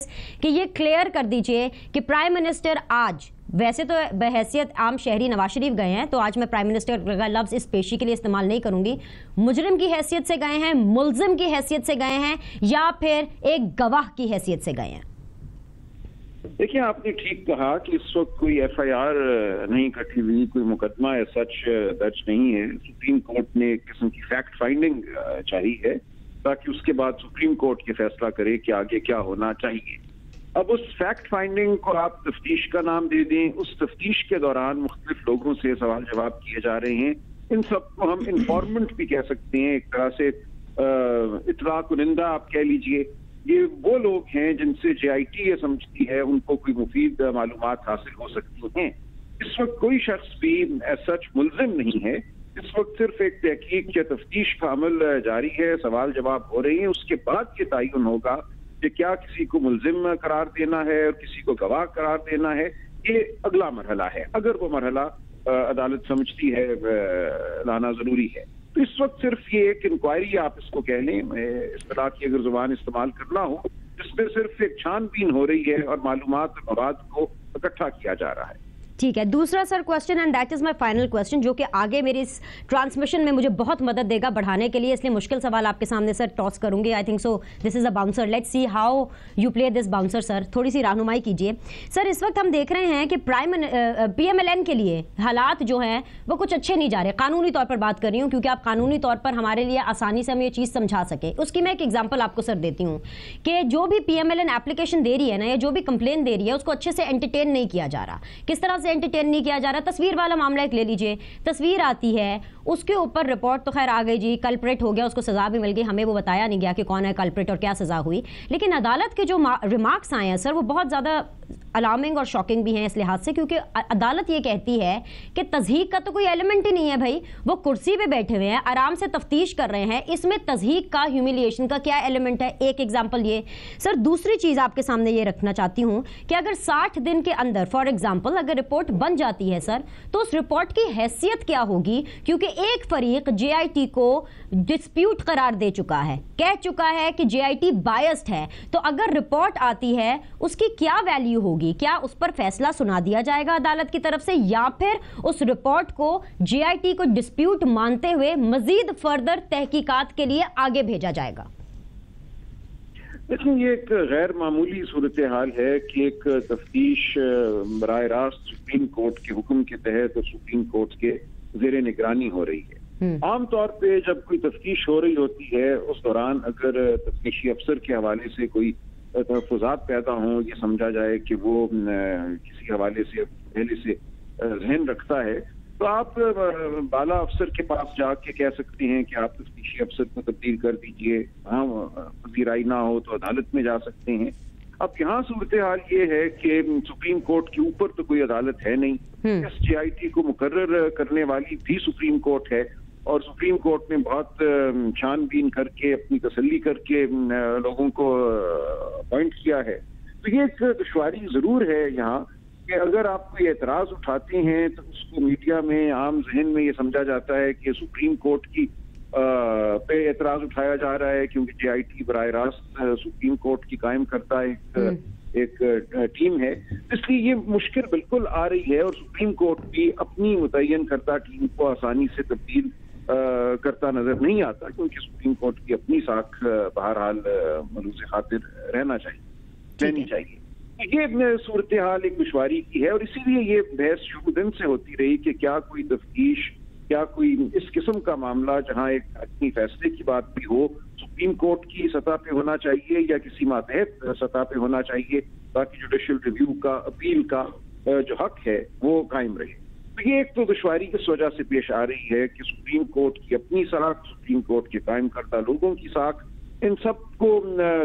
کہ یہ کلیئر کر دیجئے کہ پرائم منسٹر آج ویسے تو بحیثیت عام شہری نواز شریف گئے ہیں، تو آج میں پرائم منسٹر کا لفظ اس پیشی کے لیے استعمال نہیں کروں گی، مجرم کی حیثیت سے گئے ہیں، ملزم کی حیثیت سے گئے ہیں، یا پھر ایک گواہ کی حیثیت سے گئے ہیں؟ دیکھیں، آپ نے ٹھیک کہا کہ اس وقت کوئی ایف آئی آر نہیں کٹی ہوئی، کوئی مقدمہ سچ درج نہیں ہے۔ سپریم کورٹ نے ایک قسم کی فیکٹ فائنڈنگ چاہی ہے تاکہ اس کے بعد سپریم کورٹ یہ فیصلہ کرے کہ آگے کیا ہونا چاہیے۔ اب اس فیکٹ فائنڈنگ کو آپ تفتیش کا نام دے دیں، اس تفتیش کے دوران مختلف لوگوں سے سوال جواب کیے جا رہے ہیں، ان سب کو ہم انفارمنٹ بھی کہہ سکتے ہیں، ایک طرح سے اطلاع کنندہ آپ کہہ لیجئے۔ یہ وہ لوگ ہیں جن سے جے آئی ٹی یہ سمجھتی ہے ان کو کوئی مفید معلومات حاصل ہو سکتی ہیں۔ اس وقت کوئی شخص بھی سچ ملزم نہیں ہے، اس وقت صرف ایک تحقیق یا تفتیش کا عمل جاری ہے، سوال جواب ہو رہے ہیں، اس کے بعد یہ تعین ہوگا کہ کیا کسی کو ملزم قرار دینا ہے اور کسی کو گواہ قرار دینا ہے۔ یہ اگلا مرحلہ ہے، اگر وہ مرحلہ عدالت سمجھتی ہے لانا ضروری ہے۔ تو اس وقت صرف یہ ایک انکوائری آپ اس کو کہہ لیں، اصطلاح کی اگر زبان استعمال کرنا ہو، جس میں صرف ایک چھان بین ہو رہی ہے اور معلومات اور مواد کو اکٹھا کیا جا رہا ہے۔ ٹھیک ہے، دوسرا sir question, and that is my final question, جو کہ آگے میری اس ٹرانسمیشن میں مجھے بہت مدد دے گا بڑھانے کے لیے، اس لیے مشکل سوال آپ کے سامنے سر ٹاس کروں گی۔ I think so this is a bouncer, let's see how you play this bouncer. Sir تھوڑی سی رہنمائی کیجیے۔ سر اس وقت ہم دیکھ رہے ہیں کہ پی ایم ایل این کے لیے حالات جو ہیں وہ کچھ اچھے نہیں جا رہے، قانونی طور پر بات کر رہی ہوں، کیونکہ آپ قانونی طور پر ہمارے لیے آسانی سے ہم یہ چیز سمجھا سکیں۔ اس کی میں ایک ایگزامپل آپ کو سر دیتی ہوں کہ جو بھی P M L N application دے رہی ہے نا، یا جو بھی کمپلین دے رہی ہے، اس کو اچھے سے انٹرٹین نہیں کیا جا رہا۔ کس طرح سے انٹرٹین نہیں کیا جا رہا؟ تصویر والا معاملہ ایک لے لیجئے، تصویر آتی ہے، اس کے اوپر رپورٹ تو خیر آ گئی، جی کلپریٹ ہو گیا، اس کو سزا بھی مل گئی، ہمیں وہ بتایا نہیں گیا کہ کون ہے کلپریٹ اور کیا سزا ہوئی، لیکن عدالت کے جو ریمارکس آئے ہیں سر وہ بہت زیادہ الارمنگ اور شاکنگ بھی ہیں اس لحاظ سے، کیونکہ عدالت یہ کہتی ہے کہ تضحیق کا تو کوئی ایلیمنٹ ہی نہیں ہے بھائی، وہ کرسی پہ بیٹھے ہوئے ہیں، آرام سے تفتیش کر رہے ہیں، اس میں تضحیق کا، ہیومیلیشن کا کیا ایلیمنٹ ہے؟ ایک ایگزامپل یہ۔ سر دوسری چیز آپ کے سامنے یہ رکھنا چاہتی ہوں کہ اگر 60 دن کے اندر فار ایگزامپل اگر رپورٹ بن جاتی ہے سر، تو اس رپورٹ کی حیثیت کیا ہوگی؟ کیونکہ ایک فریق جے آئی ٹی کو ڈسپیوٹ قرار دے چکا ہے، کہہ چکا ہے کہ جے آئی ٹی بائسڈ ہے، تو اگر رپورٹ آتی ہے اس کی کیا ویلیو ہوگی؟ کیا اس پر فیصلہ سنا دیا جائے گا عدالت کی طرف سے، یا پھر اس رپورٹ کو جے آئی ٹی کو ڈسپیوٹ مانتے ہوئے مزید فردر تحقیقات کے لیے آگے بھیجا جائے گا؟ دیکھیں، یہ ایک غیر معمولی صورتحال ہے کہ ایک تفتیش براہ راست سپریم کورٹ کے حکم کے تحت اور سپریم کورٹ کے زیر نگرانی ہو رہی ہے۔ عام طور پہ جب کوئی تفتیش ہو رہی ہوتی ہے، اس دوران اگر تفتیشی افسر کے حوالے سے کوئی تحفظات پیدا ہوں، یہ سمجھا جائے کہ وہ کسی حوالے سے پہلے سے ذہن رکھتا ہے، تو آپ بالا افسر کے پاس جا کے کہہ سکتے ہیں کہ آپ تفتیشی افسر کو تبدیل کر دیجئے، ہاں پذیرائی نہ ہو تو عدالت میں جا سکتے ہیں۔ اب یہاں صورتحال یہ ہے کہ سپریم کورٹ کے اوپر تو کوئی عدالت ہے نہیں، اس جے آئی ٹی کو مقرر کرنے والی بھی سپریم کورٹ ہے، اور سپریم کورٹ نے بہت چھان بین کر کے اپنی تسلی کر کے لوگوں کو اپوائنٹ کیا ہے۔ تو یہ ایک دشواری ضرور ہے یہاں کہ اگر آپ کوئی اعتراض اٹھاتے ہیں تو اس کو میڈیا میں، عام ذہن میں یہ سمجھا جاتا ہے کہ سپریم کورٹ کی پہ اعتراض اٹھایا جا رہا ہے، کیونکہ جے آئی ٹی براہ راست سپریم کورٹ کی قائم کرتا ایک ٹیم ہے، اس لیے یہ مشکل بالکل آ رہی ہے، اور سپریم کورٹ بھی اپنی متعین کردہ ٹیم کو آسانی سے تبدیل کرتا نظر نہیں آتا، کیونکہ سپریم کورٹ کی اپنی ساکھ بہرحال ملوث خاطر رہنی چاہیے۔ یہ صورتحال ایک دشواری کی ہے، اور اسی لیے یہ بحث شروع دن سے ہوتی رہی کہ کیا کوئی تفتیش، کیا کوئی اس قسم کا معاملہ جہاں ایک حتمی فیصلے کی بات بھی ہو، سپریم کورٹ کی سطح پہ ہونا چاہیے یا کسی ماتحت سطح پہ ہونا چاہیے، تاکہ جوڈیشل ریویو کا، اپیل کا جو حق ہے وہ قائم رہے۔ تو یہ ایک تو دشواری اس وجہ سے پیش آ رہی ہے کہ سپریم کورٹ کی اپنی ساکھ، سپریم کورٹ کے قائم کردہ لوگوں کی ساکھ، ان سب کو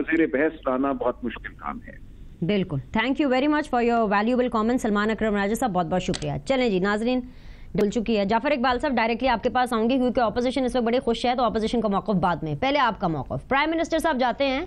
زیر بحث لانا بہت مشکل کام ہے۔ بالکل، thank you very much for your valuable comment Salman Akram Raja sahab, بہت بہت شکریہ۔ چلیں جی ناظرین، ڈل چکی ہے جعفر اقبال صاحب، ڈائریکٹلی آپ کے پاس آؤں گی کیونکہ اپوزیشن اس وقت بڑی خوش ہے، تو اپوزیشن کا موقف بعد میں، پہلے آپ کا موقف۔ پرائم منسٹر صاحب جاتے ہیں